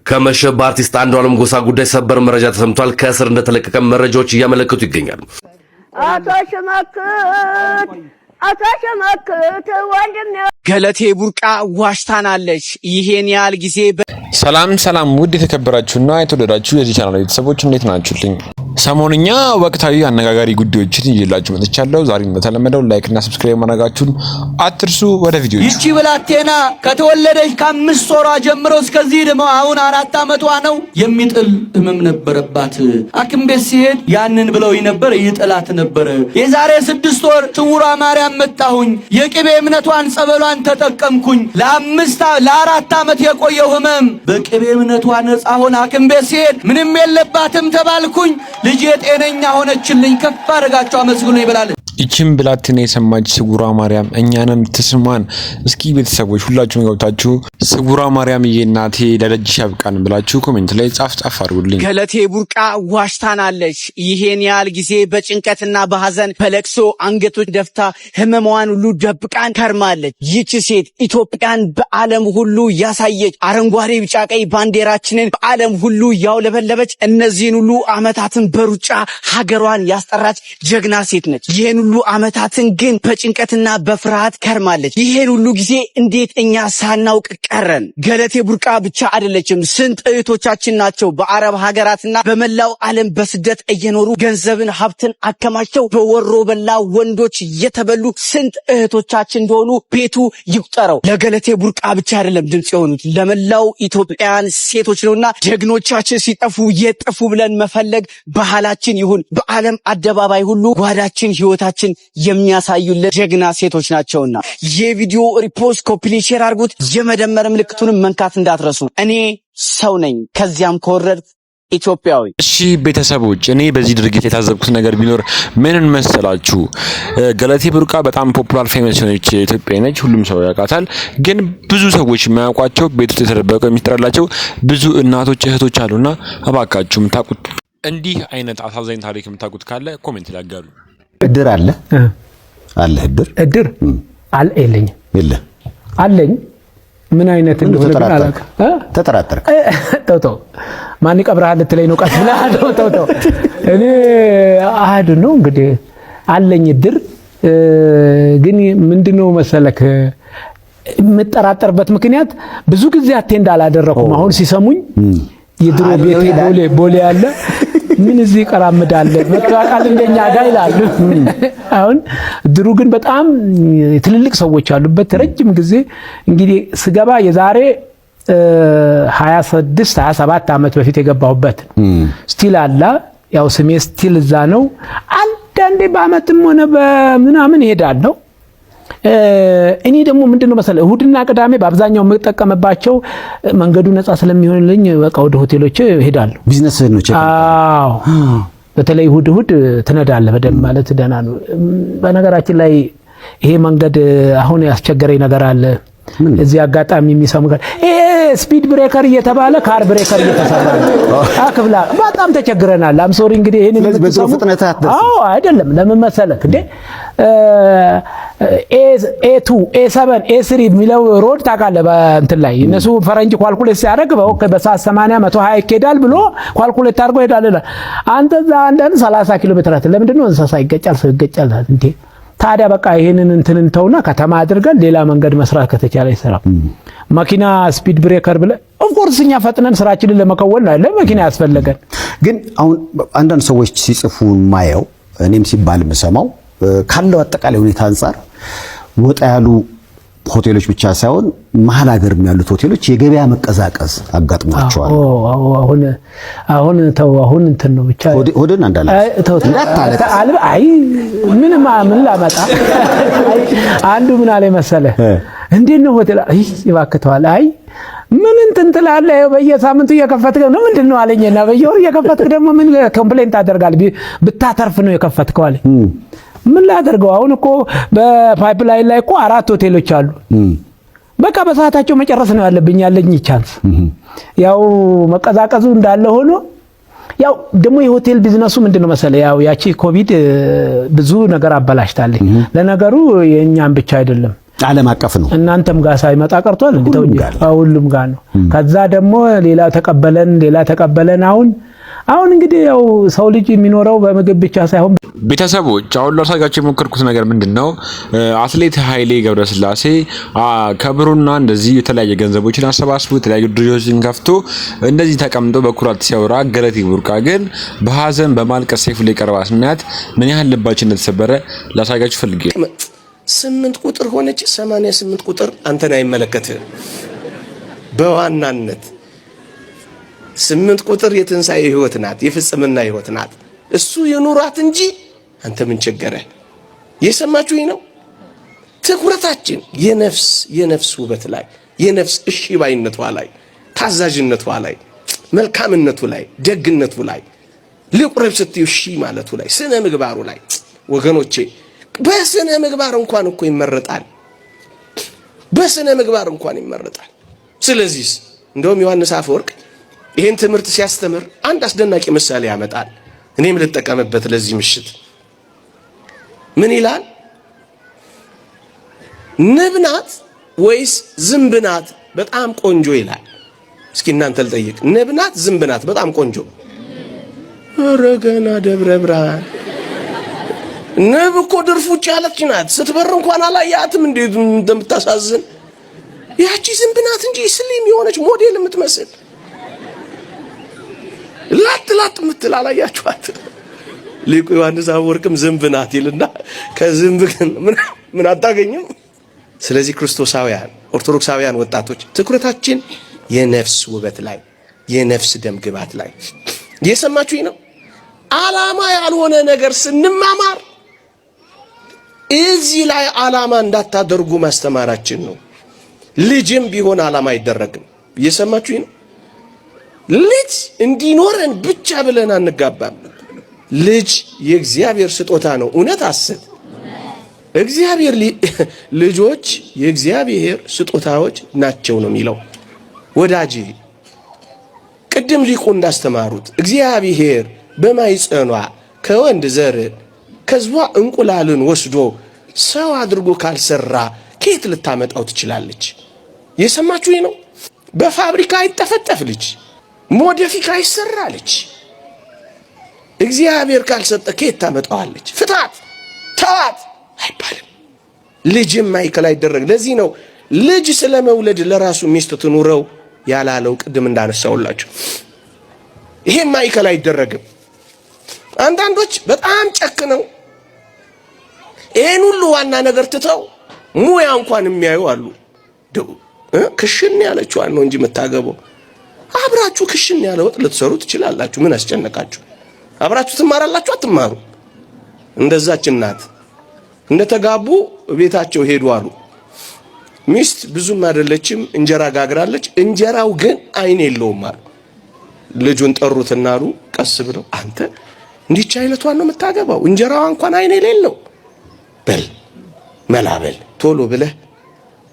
ከመሸብ አርቲስት አንዷለም ጎሳ ጉዳይ ሰበር መረጃ ተሰምቷል። ከእስር እንደተለቀቀ መረጃዎች እያመለከቱ ይገኛሉ። አታሸመክት ወንድም ገለቴ ቡርቃ ዋሽታናለች። ይሄን ያህል ጊዜ ሰላም ውድ የተከበራችሁና የተወደዳችሁ የዚህ ቻናል ቤተሰቦች እንዴት ናችሁልኝ? ሰሞንኛ ወቅታዊ አነጋጋሪ ጉዳዮችን ይዤላችሁ መጥቻለሁ። ዛሬ እንደተለመደው ላይክ እና ሰብስክራይብ ማድረጋችሁን አትርሱ። ወደ ቪዲዮ ይቺ ብላቴና ከተወለደች ከ5 ወሯ ጀምሮ እስከዚህ ደግሞ አሁን 4 ዓመቷ ነው። የሚጥል ህመም ነበረባት። ሐኪም ቤት ሲሄድ ያንን ብለውኝ ነበር፣ ይጥላት ነበር። የዛሬ 6 ወር ስውሯ ማርያም መጣሁኝ። የቅቤ እምነቷን ጸበሏን ተጠቀምኩኝ። ለ4 ዓመት የቆየው ህመም በቅቤ እምነቷ ነፃ ሆነ። ሐኪም ቤት ሲሄድ ምንም የለባትም ተባልኩኝ። ልጅ ጤነኛ ሆነችልኝ። ከፍ አድርጋችሁ አመስግኑ ይበላል። ይቺም ብላቴና የሰማች ስውሯ ማርያም እኛንም ትስማን። እስኪ ቤተሰቦች ሁላችሁም ገብታችሁ ስውሯ ማርያም እናቴ ለደጅሽ ያብቃን ብላችሁ ኮሜንት ላይ ጻፍ አድርጉልኝ። ገለቴ ቡርቃ ዋሽታናለች። ይሄን ያህል ጊዜ በጭንቀትና በሐዘን በለቅሶ አንገቶች ደፍታ ህመሟን ሁሉ ደብቃን ከርማለች። ይቺ ሴት ኢትዮጵያን በዓለም ሁሉ ያሳየች፣ አረንጓዴ ቢጫ ቀይ ባንዲራችንን በዓለም ሁሉ ያውለበለበች፣ እነዚህን ሁሉ ዓመታትን በሩጫ ሀገሯን ያስጠራች ጀግና ሴት ነች። ይሄን ሁሉ ዓመታትን ግን በጭንቀትና በፍርሃት ከርማለች። ይሄን ሁሉ ጊዜ እንዴት እኛ ሳናውቅ ቀረን? ገለቴ ቡርቃ ብቻ አይደለችም። ስንት እህቶቻችን ናቸው በአረብ ሀገራትና በመላው ዓለም በስደት እየኖሩ ገንዘብን ሀብትን አከማቸው በወሮ በላ ወንዶች የተበሉ ስንት እህቶቻችን እንደሆኑ ቤቱ ይቁጠረው። ለገለቴ ቡርቃ ብቻ አይደለም ድምጽ የሆኑት ለመላው ኢትዮጵያን ሴቶች ነውና ጀግኖቻችን ሲጠፉ የጠፉ ብለን መፈለግ ባህላችን ይሁን። በዓለም አደባባይ ሁሉ ጓዳችን ህይወታችን የሚያሳዩልን ጀግና ሴቶች ናቸውና የቪዲዮ ሪፖስት ኮፒ ሼር አድርጉት። የመደመር ምልክቱንም መንካት እንዳትረሱ። እኔ ሰው ነኝ፣ ከዚያም ከወረድ ኢትዮጵያዊ። እሺ ቤተሰቦች፣ እኔ በዚህ ድርጊት የታዘብኩት ነገር ቢኖር ምን መሰላችሁ? ገለቴ ቡርቃ በጣም ፖፑላር ፌመስ ሆነች ኢትዮጵያዊ ነች፣ ሁሉም ሰው ያውቃታል። ግን ብዙ ሰዎች የማያውቋቸው ቤት ውስጥ የተደበቀው የሚስጥራላቸው ብዙ እናቶች እህቶች አሉና እባካችሁ የምታውቁት እንዲህ አይነት አሳዛኝ ታሪክ የምታውቁት ካለ ኮሜንት ላይ አጋሩ። እድር አለ እድር አለ የለኝም አለኝ። ምን አይነት እንደሆነ ግን አላውቅም። ተጠራጠርክ? ተው ማን ይቀብራል ልትለኝ ነው? ቀጥላ ተው እኔ አሃዱ ነው እንግዲህ አለኝ እድር። ግን ምንድነው መሰለክ የምጠራጠርበት ምክንያት ብዙ ጊዜ አቴንድ አላደረኩም። አሁን ሲሰሙኝ የድሮ ቤቴ ቦሌ ያለ ምን እዚህ ቀራምዳለ መጣቃል እንደኛ ጋር ይላሉ። አሁን ድሩ ግን በጣም ትልልቅ ሰዎች ያሉበት ረጅም ጊዜ እንግዲህ ስገባ የዛሬ 26 27 ዓመት በፊት የገባሁበት ስቲል አላ ያው ስሜ ስቲል እዛ ነው። አንዳንዴ በአመትም ሆነ በምናምን እሄዳለሁ። እኔ ደግሞ ምንድነው መሰለ እሁድና ቅዳሜ በአብዛኛው የምጠቀምባቸው መንገዱ ነፃ ስለሚሆንልኝ በቃ ወደ ሆቴሎች እሄዳለሁ። ቢዝነስ ነው ቼክ። አዎ በተለይ እሁድ ትነዳለህ በደንብ ማለት ደህና ነው። በነገራችን ላይ ይሄ መንገድ አሁን ያስቸገረኝ ነገር አለ። እዚህ አጋጣሚ የሚሰሙ ጋር ስፒድ ብሬከር እየተባለ ካር ብሬከር እየተሰራ ነው። አክብላ በጣም ተቸግረናል። አም ሶሪ እንግዲህ ይሄንን በጥሩ ፍጥነት አትደርስ። አዎ አይደለም ለምን መሰለክ እንዴ A2 A7 A3 የሚለው ሮድ ታውቃለህ? በእንትን ላይ እነሱ ፈረንጅ ኳልኩሌት ሲያደርግ በሰዓት 80 120 ይኬዳል ብሎ ኳልኩሌት አድርጎ ይሄዳል። አንተ እዛ አንዳንድ 30 ኪሎ ሜትር አትል። ለምንድን ነው እንስሳ ይገጫል ሰው ይገጫል እንዴ? ታዲያ በቃ ይሄንን እንትን ተውና ከተማ አድርገን ሌላ መንገድ መስራት ከተቻለ ይሰራ። መኪና ስፒድ ብሬከር ብለ ኦፍ ኮርስ እኛ ፈጥነን ስራችንን ለመከወን አይደለም መኪና ያስፈልገን። ግን አሁን አንዳንድ ሰዎች ሲጽፉ ማየው እኔም ሲባል መሰማው ካለው አጠቃላይ ሁኔታ አንፃር ወጣ ያሉ ሆቴሎች ብቻ ሳይሆን መሀል ሀገርም ያሉት ሆቴሎች የገበያ መቀዛቀዝ አጋጥሟቸዋል። አሁን አሁን እንትን ነው ብቻ ሆደን አንዳላ አይ ምን ላመጣ አንዱ ምን አለ መሰለ እንዴት ነው ሆቴል ይባክተዋል። አይ ምን እንትን ትላለህ በየሳምንቱ እየከፈትክ ነው ምንድነው አለኝና በየወሩ እየከፈትክ ደግሞ ምን ኮምፕሌንት አደርጋለህ ብታተርፍ ነው የከፈትከው አለ። ምን ላደርገው አሁን እኮ በፓይፕላይን ላይ እኮ 4 ሆቴሎች አሉ። በቃ በሰዓታቸው መጨረስ ነው ያለብኝ ያለኝ ቻንስ። ያው መቀዛቀዙ እንዳለ ሆኖ ያው ደግሞ የሆቴል ቢዝነሱ ምንድነው መሰለ ያው ያቺ ኮቪድ ብዙ ነገር አበላሽታለች። ለነገሩ የኛም ብቻ አይደለም ዓለም አቀፍ ነው። እናንተም ጋር ሳይመጣ ቀርቷል እንዴ? ሁሉም ጋር ነው። ከዛ ደግሞ ሌላ ተቀበለን። አሁን እንግዲህ ያው ሰው ልጅ የሚኖረው በምግብ ብቻ ሳይሆን ቤተሰቦች አሁን ላሳያችሁ የሞከርኩት ነገር ምንድነው አትሌት ኃይሌ ገብረስላሴ ከብሩና እንደዚህ የተለያየ ገንዘቦችን አሰባስቦ የተለያዩ ድርጅቶችን ከፍቶ እንደዚህ ተቀምጦ በኩራት ሲያወራ ገለቴ ቡርቃ ግን በሐዘን በማልቀስ ሰይፉ ላይ ቀርባ ስናያት ምን ያህል ልባችን እንደተሰበረ ላሳያችሁ ፈልጌ 8 ቁጥር ሆነች 88 ቁጥር አንተን አይመለከትህም። በዋናነት 8 ቁጥር የትንሣኤ ህይወት ናት፣ የፍጽምና ህይወት ናት። እሱ የኑራት እንጂ አንተ ምን ቸገረህ? የሰማችሁኝ ነው። ትኩረታችን የነፍስ ውበት ላይ፣ የነፍስ እሺ ባይነቷ ላይ፣ ታዛዥነቷ ላይ፣ መልካምነቱ ላይ፣ ደግነቱ ላይ፣ ልቁረብ ስትዩ እሺ ማለቱ ላይ፣ ስነ ምግባሩ ላይ ወገኖቼ በስነ ምግባር እንኳን እኮ ይመረጣል። በስነ ምግባር እንኳን ይመረጣል። ስለዚህ እንደውም ዮሐንስ አፈወርቅ ይሄን ትምህርት ሲያስተምር አንድ አስደናቂ ምሳሌ ያመጣል። እኔም ልጠቀምበት ለዚህ ምሽት። ምን ይላል? ንብ ናት ወይስ ዝንብ ናት በጣም ቆንጆ ይላል። እስኪ እናንተ ልጠይቅ፣ ንብ ናት ዝንብ ናት በጣም ቆንጆ? ኧረ ገና ደብረ ብርሃን ንብ እኮ ድርፉጭ ያለች ናት። ስትበር እንኳን አላያትም እንዴት እንደምታሳዝን። ያቺ ዝንብ ናት እንጂ ስሊም የሆነች ሞዴል የምትመስል ላጥ ምትል አላያችኋት? ሊቁ ዮሐንስ አፈወርቅም ዝንብ ናት ይልና ከዝንብ ግን ምን አታገኝም። ስለዚህ ክርስቶሳውያን ኦርቶዶክሳውያን ወጣቶች ትኩረታችን የነፍስ ውበት ላይ፣ የነፍስ ደም ግባት ላይ። የሰማችሁኝ ነው። ዓላማ ያልሆነ ነገር ስንማማር እዚህ ላይ ዓላማ እንዳታደርጉ ማስተማራችን ነው። ልጅም ቢሆን ዓላማ አይደረግም። እየሰማችሁኝ ነው። ልጅ እንዲኖረን ብቻ ብለን አንጋባም። ልጅ የእግዚአብሔር ስጦታ ነው። እውነት አስብ። ልጆች የእግዚአብሔር ስጦታዎች ናቸው ነው የሚለው። ወዳጄ ቅድም ሊቁ እንዳስተማሩት እግዚአብሔር በማይጸኗ ከወንድ ዘር ከዝቧ እንቁላልን ወስዶ ሰው አድርጎ ካልሰራ ከየት ልታመጣው ትችላለች? የሰማችሁኝ ነው። በፋብሪካ አይጠፈጠፍ ልጅ፣ ሞዲፊካ አይሰራ ልጅ። እግዚአብሔር ካልሰጠ ከየት ታመጣዋለች? ፍታት ተዋት አይባልም። ልጅም ማይከል አይደረግ። ለዚህ ነው ልጅ ስለመውለድ ለራሱ ሚስት ትኑረው ያላለው። ቅድም እንዳነሳውላችሁ ይሄም ማይከል አይደረግም። አንዳንዶች በጣም ጨክነው ይሄን ሁሉ ዋና ነገር ትተው ሙያ እንኳን የሚያዩ አሉ። ክሽን ያለችዋን ነው እንጂ የምታገበው። አብራችሁ ክሽን ያለ ወጥ ልትሰሩ ትችላላችሁ። ምን አስጨነቃችሁ? አብራችሁ ትማራላችሁ አትማሩ? እንደዛች እናት እንደተጋቡ ቤታቸው ሄዱ አሉ። ሚስት ብዙም አይደለችም፣ እንጀራ ጋግራለች። እንጀራው ግን አይን የለውም አሉ። ልጁን ጠሩትና አሉ ቀስ ብለው አንተ እንዲች አይነቷን ነው የምታገባው? እንጀራዋ እንኳን አይን የሌለው። በል መላበል ቶሎ ብለህ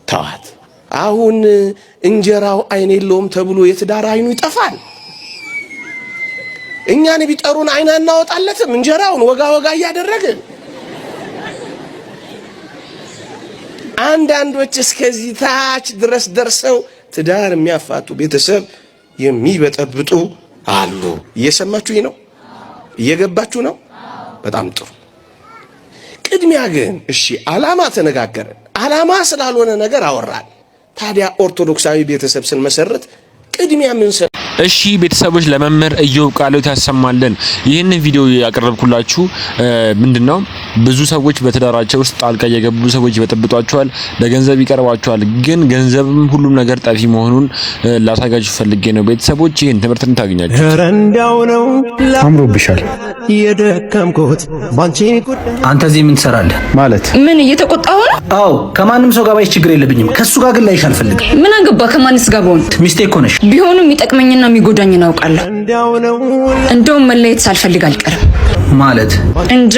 ተዋት። አሁን እንጀራው አይን የለውም ተብሎ የትዳር አይኑ ይጠፋል? እኛን ቢጠሩን አይና እናወጣለትም? እንጀራውን ወጋ እያደረግን አንዳንዶች እስከዚህ ታች ድረስ ደርሰው ትዳር የሚያፋቱ ቤተሰብ የሚበጠብጡ አሉ። እየሰማችሁኝ ነው? እየገባችሁ ነው? በጣም ጥሩ። ቅድሚያ ግን እሺ ዓላማ ተነጋገርን። ዓላማ ስላልሆነ ነገር አወራን። ታዲያ ኦርቶዶክሳዊ ቤተሰብ ስንመሰርት ቅድሚያ ምን እሺ ቤተሰቦች ለመምህር ኢዮብ ቃልዮት ያሰማልን። ይህን ቪዲዮ ያቀረብኩላችሁ ምንድነው ብዙ ሰዎች በትዳራቸው ውስጥ ጣልቃ እየገቡ ሰዎች ይበጠብጧቸዋል፣ ለገንዘብ ይቀርባቸዋል። ግን ገንዘብም ሁሉም ነገር ጠፊ መሆኑን ላሳጋችሁ ፈልጌ ነው። ቤተሰቦች ይህን ትምህርት እንታገኛችሁ። ረንዳው ነው አምሮብሻል። የደከምኩት ባንቺ ጉዳይ። አንተ እዚህ ምን ትሰራለህ? ማለት ምን እየተቆጣሁ ነው? አዎ ከማንም ሰው ጋር ባይሽ ችግር የለብኝም። ከሱ ጋር ግን ላይሽ አልፈልግም። ምን አገባ ከማንስ ጋር ብሆን? ሚስቴ እኮ ነሽ። ቢሆንም የሚጠቅመኝና የሚጎዳኝን አውቃለሁ። እንደውም መለየት ሳልፈልግ አልቀርም። ማለት እንጃ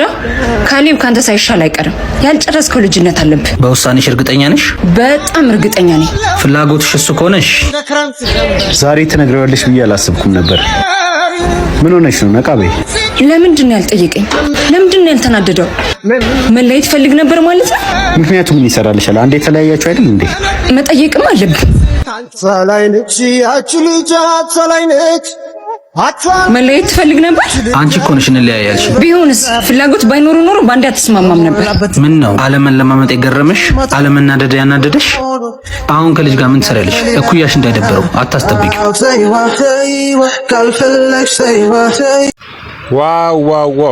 ካሌብ ካንተ ሳይሻል አይቀርም። ያልጨረስከው ልጅነት አለብህ። በውሳኔሽ እርግጠኛ ነሽ? በጣም እርግጠኛ ነኝ። ፍላጎትሽ እሱ ከሆነሽ ዛሬ ትነግሪዋለሽ ብዬ አላሰብኩም ነበር። ምን ሆነሽ ነው ነቃቤ? ለምንድን ነው ያልጠየቀኝ? ለምንድን ነው ያልተናደደው? መለየት ፈልግ ነበር ማለት ነው? ምክንያቱም ምን ይሰራልሻል? አንዴ የተለያያችሁ አይደል እንዴ? መጠየቅም አለብህ። መለየት ትፈልግ ነበር? አንቺ እኮ ነሽ እንለያያልሽ። ቢሆንስ ፍላጎት ባይኖር ኖሮ ባንዴ አትስማማም ነበር። ምን ነው ዓለምን ለማመጥ የገረመሽ? ዓለምናደደ ያናደደሽ? አሁን ከልጅ ጋር ምን ትሰሪያለሽ? እኩያሽ እንዳይደበረው አታስጠብቂ። ዋው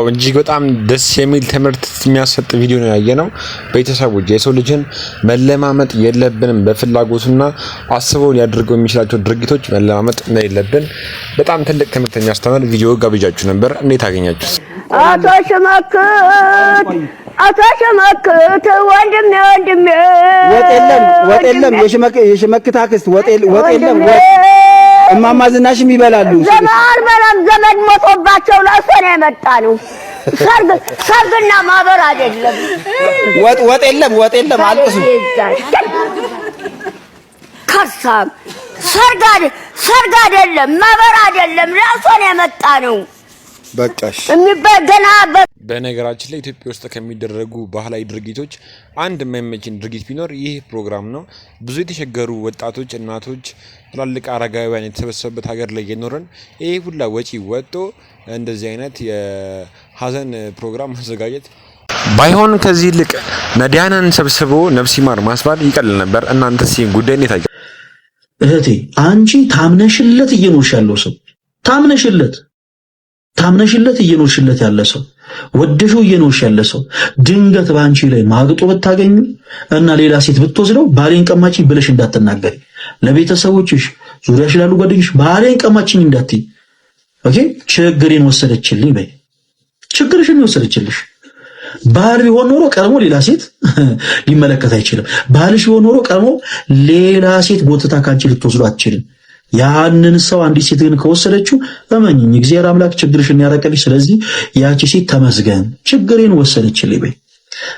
እጅግ በጣም ደስ የሚል ትምህርት የሚያሰጥ ቪዲዮ ነው ያየነው። ቤተሰቦች የሰው ልጅን መለማመጥ የለብንም። በፍላጎቱና አስበው ሊያደርገው የሚችላቸው ድርጊቶች መለማመጥ የለብን። በጣም ትልቅ ትምህርት የሚያስተምር ቪዲዮ ጋብዣችሁ ነበር። እንዴት አገኛችሁት? አቶ ሸመክት ወንድሜ ወጥ የለም የሽመክት አክስት ወጥ የለም። እማማ ዝናሽም ይበላሉ። በላም ዘመድ ሞቶባቸው ለእሱ ነው የመጣ ነው። ሰርግና ማህበር አይደለም። ወጥ የለም አልቅሱ። ከርሳም ሰርግ አይደለም ማህበር አይደለም። ለእሱ ነው የመጣ ነው። በቃሽ የሚበገና በነገራችን ላይ ኢትዮጵያ ውስጥ ከሚደረጉ ባህላዊ ድርጊቶች አንድ የማይመችን ድርጊት ቢኖር ይህ ፕሮግራም ነው። ብዙ የተቸገሩ ወጣቶች፣ እናቶች፣ ትላልቅ አረጋውያን የተሰበሰቡበት ሀገር ላይ የኖረን ይህ ሁላ ወጪ ወጥቶ እንደዚህ አይነት የሀዘን ፕሮግራም ማዘጋጀት ባይሆን ከዚህ ይልቅ ነዳያንን ሰብስቦ ነፍስ ይማር ማስባል ይቀል ነበር። እናንተስ ይህን ጉዳይ እንዴት አያችሁ? እህቴ አንቺ ታምነሽለት እየኖርሽ ያለው ሰው ታምነሽለት እየኖርሽለት ያለ ሰው ወደሽው እየኖርሽ ያለ ሰው ድንገት ባንቺ ላይ ማግጦ ብታገኙ እና ሌላ ሴት ብትወስደው ባሌን ቀማችኝ ብለሽ እንዳትናገሪ። ለቤተሰቦችሽ ዙሪያሽ ላሉ ጓደኞች ባሌን ቀማችኝ እንዳትይ። ኦኬ ችግሬን ወሰደችልኝ በይ። ችግርሽን ወሰደችልሽ። ባል ቢሆን ኖሮ ቀድሞ ሌላ ሴት ሊመለከት አይችልም። ባልሽ ቢሆን ኖሮ ቀድሞ ሌላ ሴት ጎትታ ካንቺ ልትወስዶ አትችልም። ያንን ሰው አንዲት ሴት ግን ከወሰደችው እመኚኝ እግዚአብሔር አምላክ ችግርሽን ያረቀልሽ። ስለዚህ ያቺ ሴት ተመስገን ችግሬን ወሰደችልኝ በይ።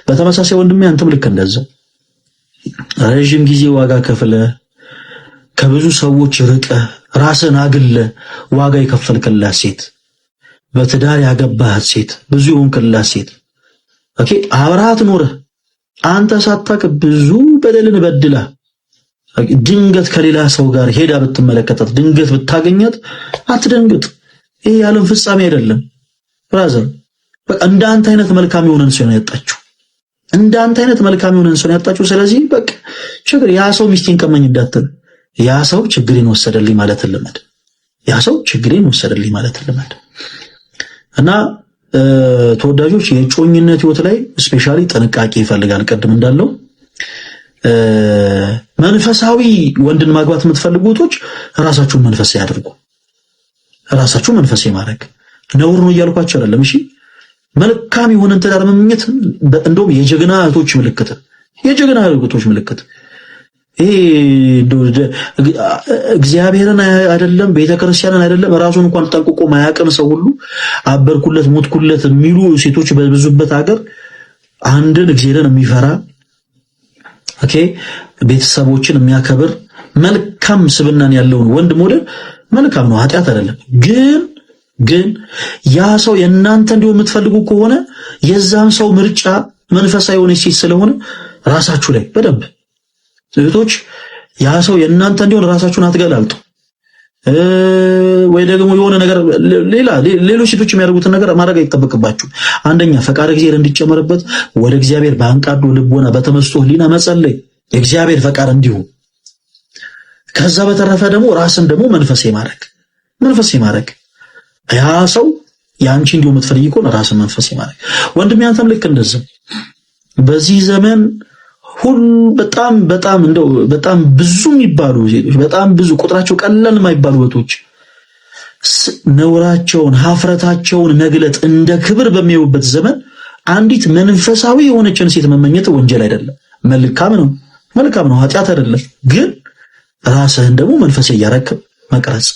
በተመሳሳይ ወንድሜ አንተም ልክ እንደዛ ረጅም ጊዜ ዋጋ ከፍለ ከብዙ ሰዎች ርቀ ራስን አግለ ዋጋ የከፈልክላት ሴት፣ በትዳር ያገባሃት ሴት፣ ብዙ የሆንክላት ሴት ኦኬ አብረሃት ኖረ አንተ ሳታውቅ ብዙ በደልን በድላ ድንገት ከሌላ ሰው ጋር ሄዳ ብትመለከታት ድንገት ብታገኛት አትደንግጥ። ይሄ ያለም ፍጻሜ አይደለም ብራዘር። በቃ እንዳንተ አይነት መልካም የሆነን ሰው ነው ያጣችው። ስለዚህ በቃ ችግር ያ ሰው ሚስቴን ቀመኝ እንዳትል፣ ያ ሰው ችግሬን ወሰደልኝ ማለት ልመድ። እና ተወዳጆች የጮኝነት ህይወት ላይ ስፔሻሊ ጥንቃቄ ይፈልጋል። ቀድም እንዳለው መንፈሳዊ ወንድን ማግባት የምትፈልጉቶች ራሳችሁን መንፈሳዊ ያድርጉ። ራሳችሁን መንፈሳዊ ማድረግ ነውር ነው እያልኳችሁ አይደለም። እሺ መልካም የሆነን ትዳር መመኘት እንደውም የጀግና እህቶች ምልክት። ይሄ እግዚአብሔርን አይደለም ቤተክርስቲያንን አይደለም ራሱን እንኳን ጠንቅቆ ማያቀም ሰው ሁሉ አበርኩለት ሞትኩለት የሚሉ ሴቶች በብዙበት ሀገር አንድን እግዚአብሔርን የሚፈራ ኦኬ ቤተሰቦችን የሚያከብር መልካም ስብናን ያለውን ወንድ ሞዴል መልካም ነው፣ ኃጢአት አይደለም። ግን ያ ሰው የእናንተ እንዲሆን የምትፈልጉ ከሆነ የዛን ሰው ምርጫ መንፈሳዊ የሆነ ሴት ስለሆነ ራሳችሁ ላይ በደንብ እህቶች ያ ሰው የእናንተ እንዲሆን ራሳችሁን አትገላልጡ። ወይ ደግሞ የሆነ ነገር ሌሎች ሴቶች የሚያደርጉትን ነገር ማድረግ አይጠበቅባችሁ። አንደኛ ፈቃድ እግዚአብሔር እንዲጨመርበት ወደ እግዚአብሔር በአንቃዶ ልቦና በተመስጦ ህሊና መጸለይ የእግዚአብሔር ፈቃድ እንዲሁ። ከዛ በተረፈ ደግሞ ራስን ደግሞ መንፈሳዊ ማድረግ ያ ሰው ያንቺ እንዲሁ የምትፈልጊ ከሆነ ራስን መንፈሳዊ ማድረግ። ወንድም ያንተም ልክ እንደዚህ በዚህ ዘመን በጣም ብዙ የሚባሉ ሴቶች በጣም ብዙ ቁጥራቸው ቀላል የማይባሉ ወቶች ነውራቸውን ሀፍረታቸውን መግለጥ እንደ ክብር በሚያዩበት ዘመን አንዲት መንፈሳዊ የሆነችን ሴት መመኘት ወንጀል አይደለም፣ መልካም ነው፣ ኃጢአት አይደለም። ግን ራስህን ደግሞ መንፈሳዊ ያረክ መቅረጽ።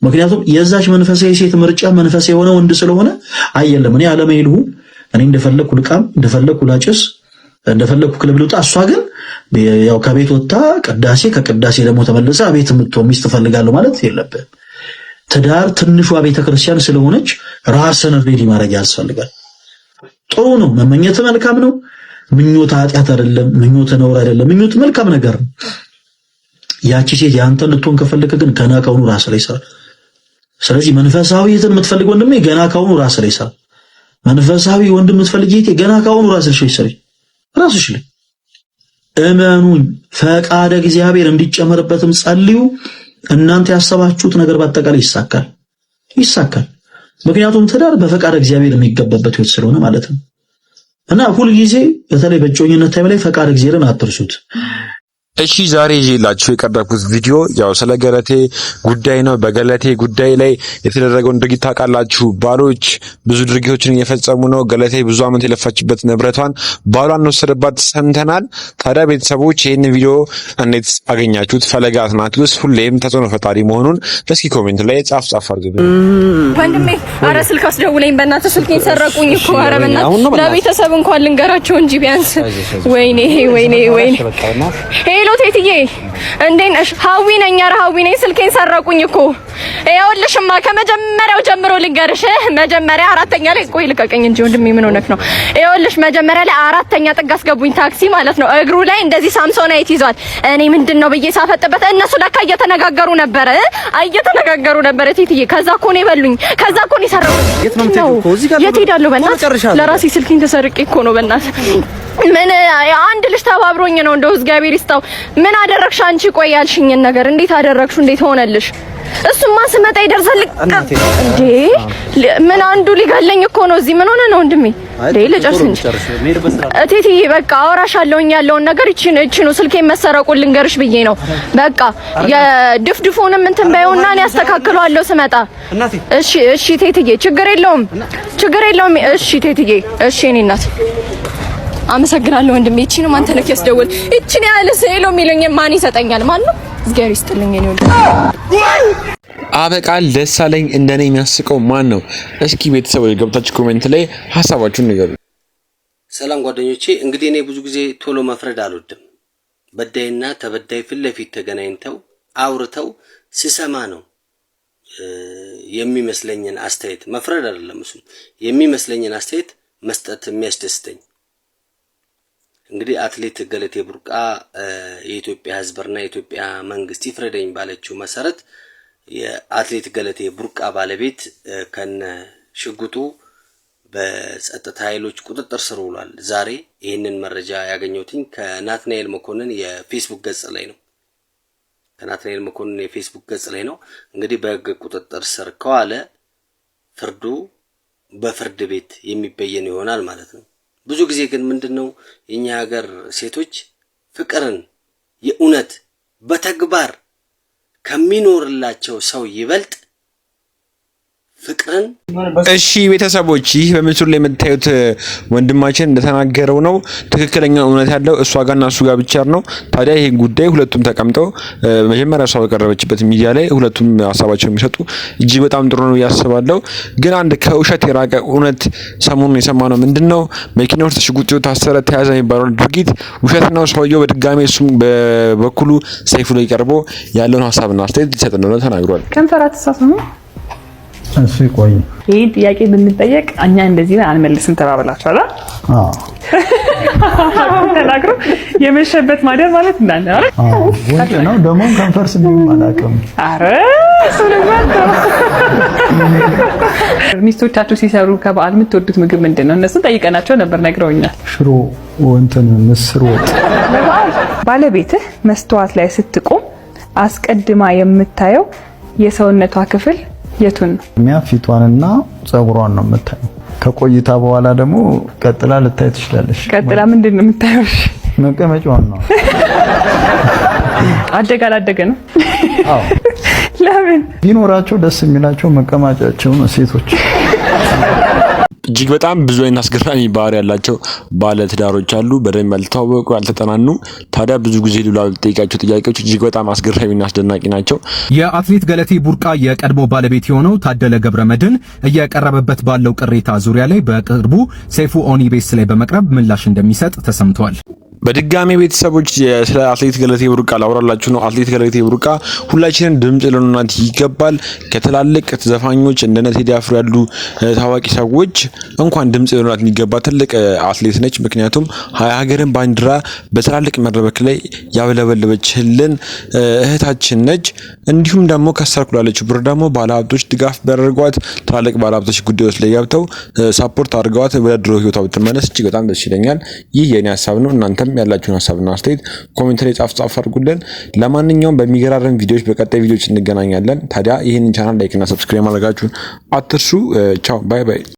ምክንያቱም የዛች መንፈሳዊ ሴት ምርጫ መንፈሳዊ የሆነ ወንድ ስለሆነ አየለም እኔ ዓለመ ይልሁ እኔ እንደፈለኩ ልቃም እንደፈለኩ ላጭስ እንደፈለኩ ክለብ ልውጣ። እሷ ግን ያው ከቤት ወጣ ከቅዳሴ ደግሞ ተመለሰ ቤት የምትሆን ሚስት ፈልጋለሁ ማለት የለብህም። ትዳር ትንሿ ቤተክርስቲያን ስለሆነች ራስን ሬዲ ማድረግ ያስፈልጋል። ጥሩ ነው መመኘት መልካም ነው። ምኞት ኃጢአት አይደለም። ምኞት ነውር አይደለም። ምኞት መልካም ነገር ነው። ያቺ ሴት ያንተ ልትሆን ከፈለከ ግን ገና ካሁኑ ራስ ላይ ሰራ። ስለዚህ መንፈሳዊትን የምትፈልግ ወንድሜ ገና ካሁኑ ራስ ላይ ሰራ። መንፈሳዊ ወንድም የምትፈልግ እህቴ ገና ካሁኑ ራስሽ ላይ ሰሪ። ራስሽ ላይ እመኑኝ፣ ፈቃደ እግዚአብሔር እንዲጨመርበትም ጸልዩ። እናንተ ያሰባችሁት ነገር በአጠቃላይ ይሳካል። ምክንያቱም ትዳር በፈቃደ እግዚአብሔር የሚገባበት ህይወት ስለሆነ ማለት ነው። እና ሁሉ ጊዜ በተለይ በእጮኝነት ታይም ላይ ፈቃደ እግዚአብሔርን አትርሱት። እሺ ዛሬ ይዤላችሁ የቀረብኩት ቪዲዮ ያው ስለ ገለቴ ጉዳይ ነው። በገለቴ ጉዳይ ላይ የተደረገውን ድርጊት ታውቃላችሁ። ባሎች ብዙ ድርጊቶችን እየፈጸሙ ነው። ገለቴ ብዙ ዓመት የለፋችበት ንብረቷን ባሏን ወሰደባት ሰምተናል። ታዲያ ቤተሰቦች ይህን ቪዲዮ እንዴት አገኛችሁት? ፈለገ አትናትዮስ ሁሌም ተጽዕኖ ፈጣሪ መሆኑን እስኪ ኮሜንት ላይ ጻፍ አድርጉ። ወንድሜ ኧረ ስልክ አስደውለኝ በእናትህ፣ ስልኬን ሰረቁኝ እኮ። ኧረ በእናትህ ለቤተሰብ እንኳን ልንገራቸው እንጂ ቢያንስ። ወይኔ ሄሎ ቴትዬ እንዴት ነሽ? ሀዊ ነኝ። ኧረ ሀዊ ነኝ። ስልኬን ሰረቁኝ እኮ። ይኸውልሽማ ከመጀመሪያው ጀምሮ ልንገርሽ። መጀመሪያ አራተኛ ላይ ቆይ ልቀቀኝ እንጂ ወንድሜ ምን ሆነክ ነው? ይኸውልሽ መጀመሪያ ላይ አራተኛ ጥግ አስገቡኝ ታክሲ ማለት ነው። እግሩ ላይ እንደዚህ ሳምሶናይት ይዟል። እኔ ምንድነው ብዬ ሳፈጥበት እነሱ ለካ እየተነጋገሩ ነበር ቴትዬ። ከዛ እኮ ነው የበሉኝ። ከዛ እኮ ነው የሰረቁኝ። የት ሄዳለሁ በእናትህ? ለራሴ ስልኬን ተሰርቄ እኮ ነው በእናትህ። ምን አንድ ልጅ ተባብሮኝ ነው እንደው እግዚአብሔር ይስጣው። ምን አደረግሽ አንቺ? ቆይ ያልሽኝን ነገር እንዴት አደረግሽው? እንዴት ሆነልሽ? እሱማ ስመጣ ይደርሳል እንዴ? ምን አንዱ ሊገለኝ እኮ ነው እዚህ። ምን ሆነ ነው ወንድሜ? ልጨርስ እንጂ እቴትዬ በቃ አወራሻለሁኝ ያለውን ነገር። እቺ ነው ስልኬን መሰረቁን ልንገርሽ ብዬ ነው። በቃ የድፍድፉንም እንትን ባይውና እኔ አስተካክለዋለሁ ስመጣ። እሺ ቴትዬ ችግር የለውም። እሺ ቴትዬ እሺ እኔ እናት አመሰግናለሁ ወንድሜ። እቺ ነው አንተ ነህ ያስደወል። እቺ ነው ያለ ሴሎ የሚለኝ ማን ይሰጠኛል? ማን ነው? እግዚአብሔር ይስጥልኝ። እኔ ወንድሜ አበቃል ደሳለኝ እንደኔ የሚያስቀው ማን ነው? እስኪ ቤተሰቦች ገብታችሁ ኮሜንት ላይ ሐሳባችሁን ንገሩ። ሰላም ጓደኞቼ፣ እንግዲህ እኔ ብዙ ጊዜ ቶሎ መፍረድ አልወድም። በዳይና ተበዳይ ፊት ለፊት ተገናኝተው አውርተው ሲሰማ ነው የሚመስለኝን አስተያየት መፍረድ አይደለም እሱ የሚመስለኝን አስተያየት መስጠት የሚያስደስተኝ። እንግዲህ አትሌት ገለቴ ቡርቃ የኢትዮጵያ ሕዝብና የኢትዮጵያ መንግስት ይፍረደኝ ባለችው መሰረት የአትሌት ገለቴ ቡርቃ ባለቤት ከነ ሽጉጡ በጸጥታ ኃይሎች ቁጥጥር ስር ውሏል። ዛሬ ይህንን መረጃ ያገኘሁትኝ ከናትናኤል መኮንን የፌስቡክ ገጽ ላይ ነው። እንግዲህ በሕግ ቁጥጥር ስር ከዋለ ፍርዱ በፍርድ ቤት የሚበየን ይሆናል ማለት ነው። ብዙ ጊዜ ግን ምንድነው የኛ ሀገር ሴቶች ፍቅርን የእውነት በተግባር ከሚኖርላቸው ሰው ይበልጥ ፍቅርን። እሺ ቤተሰቦች ይህ በምስሉ ላይ የምታዩት ወንድማችን እንደተናገረው ነው። ትክክለኛ እውነት ያለው እሷ ጋርና እሱ ጋር ብቻ ነው። ታዲያ ይሄን ጉዳይ ሁለቱም ተቀምጠው መጀመሪያ እሷ በቀረበችበት ሚዲያ ላይ ሁለቱም ሀሳባቸውን የሚሰጡ እጅግ በጣም ጥሩ ነው ያስባለው። ግን አንድ ከውሸት የራቀ እውነት ሰሞኑን የሰማነው ምንድነው? መኪና ውስጥ ሽጉጥ ታሰረ ተያዘ የሚባለው ድርጊት ውሸት ነው። ሰውየው በድጋሚ እሱም በበኩሉ ሰይፉ ላይ ቀርቦ ያለውን ሀሳብና አስተያየት ሊሰጥ እንደሆነ ተናግሯል። ከንፈራት ተሳሰሙ። እሺ ቆይ ይሄ ጥያቄ ብንጠየቅ እኛ እንደዚህ አንመልስም ተባብላችኋል። ተናግሮ የመሸበት ማደር ማለት እንዳለ አይደል? ወንድ ነው ደግሞ ከንፈርስ ቢማላቀም። አረ ስለማታ ሚስቶቻችሁ ሲሰሩ ከበዓል የምትወዱት ምግብ ምንድነው? እነሱ ጠይቀናቸው ነበር፣ ነግረውኛል። ሽሮ ወንተን ምስር ወጥ። ባለቤትህ መስተዋት ላይ ስትቆም አስቀድማ የምታየው የሰውነቷ ክፍል የቱን ነው? ፊቷንና ጸጉሯን ነው የምታየው። ከቆይታ በኋላ ደግሞ ቀጥላ ልታይ ትችላለሽ። ቀጥላ ምንድን ነው የምታየው? መቀመጫዋን ነው። አደገ ነው። አዎ ለምን ቢኖራቸው ደስ የሚላቸው መቀመጫቸው ነው ሴቶች። እጅግ በጣም ብዙ አይነት አስገራሚ ባህሪ ያላቸው ባለ ትዳሮች አሉ። በደንብ ያልተዋወቁ ያልተጠናኑ። ታዲያ ብዙ ጊዜ ለጠይቃቸው ጥያቄዎች እጅግ በጣም አስገራሚና አስደናቂ ናቸው። የአትሌት ገለቴ ቡርቃ የቀድሞ ባለቤት የሆነው ታደለ ገብረመድህን እየቀረበበት ባለው ቅሬታ ዙሪያ ላይ በቅርቡ ሰይፉ ኦን ኢቢኤስ ላይ በመቅረብ ምላሽ እንደሚሰጥ ተሰምቷል። በድጋሚ ቤተሰቦች ስለ አትሌት ገለቴ ቡርቃ ላወራላችሁ ነው። አትሌት ገለቴ ቡርቃ ሁላችንም ድምጽ ልንሆናት ይገባል። ከትላልቅ ዘፋኞች እንደነ ቴዲ አፍሮ ያሉ ታዋቂ ሰዎች እንኳን ድምጽ ልንሆናት ይገባል። ትልቅ አትሌት ነች። ምክንያቱም ሀገርን ባንዲራ በትላልቅ መድረክ ላይ ያውለበለበችልን እህታችን ነች። እንዲሁም ደግሞ ከሰርኩላለች ብር ደግሞ ባለሀብቶች ድጋፍ ቢያደርጓት ትላልቅ ባለሀብቶች ጉዳዮች ላይ ገብተው ሳፖርት አድርገዋት ወደ ድሮ ህይወቷ ብትመለስ እጅግ በጣም ደስ ይለኛል። ይህ የኔ ሀሳብ ነው። እናንተም ያላችሁን ሀሳብና አስተያየት ኮሜንት ላይ ጻፍ አድርጉልን። ለማንኛውም በሚገራረም ቪዲዮዎች በቀጣይ ቪዲዮዎች እንገናኛለን። ታዲያ ይህንን ቻናል ላይክ እና ሰብስክራይብ ማድረጋችሁን አትርሱ። ቻው ባይ ባይ።